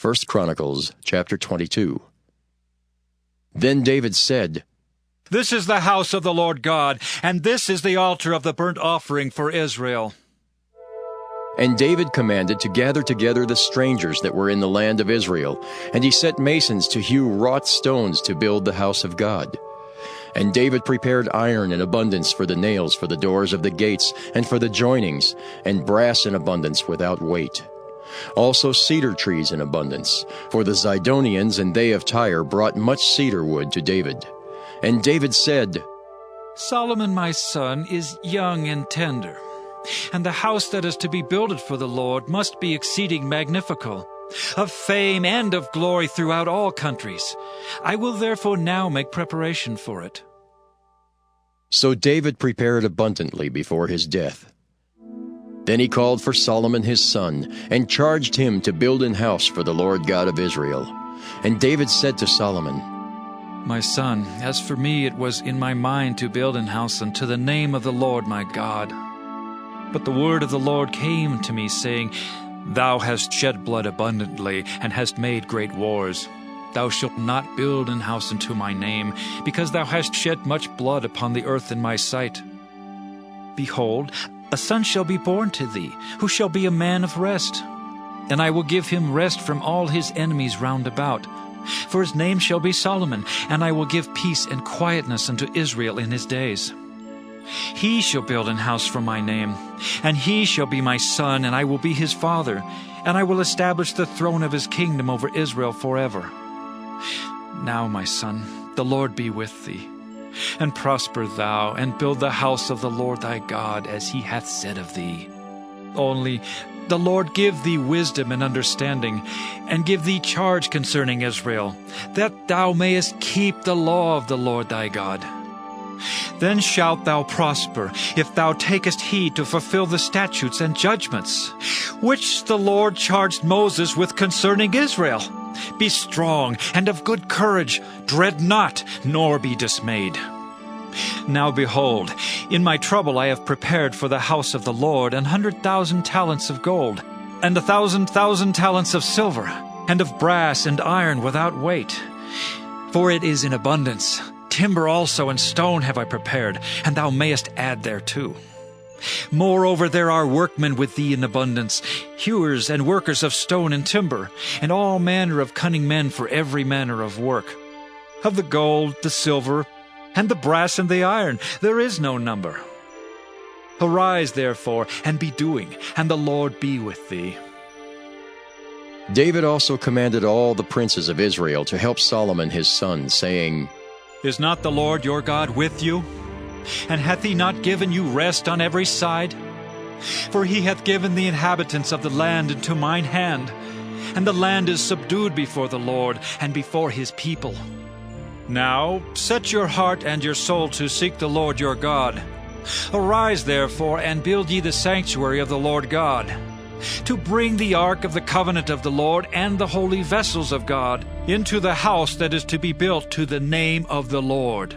1 Chronicles chapter 22. Then David said, This is the house of the Lord God, and this is the altar of the burnt offering for Israel. And David commanded to gather together the strangers that were in the land of Israel, and he set masons to hew wrought stones to build the house of God. And David prepared iron in abundance for the nails for the doors of the gates and for the joinings, and brass in abundance without weight. Also cedar trees in abundance, for the Zidonians and they of Tyre brought much cedar wood to David. And David said, Solomon my son is young and tender, and the house that is to be builded for the Lord must be exceeding magnifical, of fame and of glory throughout all countries. I will therefore now make preparation for it. So David prepared abundantly before his death. Then he called for Solomon his son, and charged him to build an house for the Lord God of Israel. And David said to Solomon, My son, as for me it was in my mind to build an house unto the name of the Lord my God. But the word of the Lord came to me, saying, Thou hast shed blood abundantly, and hast made great wars. Thou shalt not build an house unto my name, because thou hast shed much blood upon the earth in my sight. Behold, a son shall be born to thee, who shall be a man of rest. And I will give him rest from all his enemies round about. For his name shall be Solomon, and I will give peace and quietness unto Israel in his days. He shall build an house for my name, and he shall be my son, and I will be his father, and I will establish the throne of his kingdom over Israel forever. Now, my son, the Lord be with thee, and prosper thou, and build the house of the Lord thy God, as he hath said of thee. Only the Lord give thee wisdom and understanding, and give thee charge concerning Israel, that thou mayest keep the law of the Lord thy God. Then shalt thou prosper, if thou takest heed to fulfill the statutes and judgments, which the Lord charged Moses with concerning Israel. Be strong and of good courage, dread not, nor be dismayed. Now behold, in my trouble I have prepared for the house of the Lord 100,000 talents of gold, and 1,000 talents of silver, and of brass and iron without weight. For it is in abundance. Timber also and stone have I prepared, and thou mayest add thereto. Moreover, there are workmen with thee in abundance, hewers and workers of stone and timber, and all manner of cunning men for every manner of work. Of the gold, the silver, and the brass and the iron, there is no number. Arise, therefore, and be doing, and the Lord be with thee. David also commanded all the princes of Israel to help Solomon his son, saying, Is not the Lord your God with you? And hath he not given you rest on every side? For he hath given the inhabitants of the land into mine hand, and the land is subdued before the Lord and before his people. Now set your heart and your soul to seek the Lord your God. Arise, therefore, and build ye the sanctuary of the Lord God, to bring the ark of the covenant of the Lord and the holy vessels of God into the house that is to be built to the name of the Lord.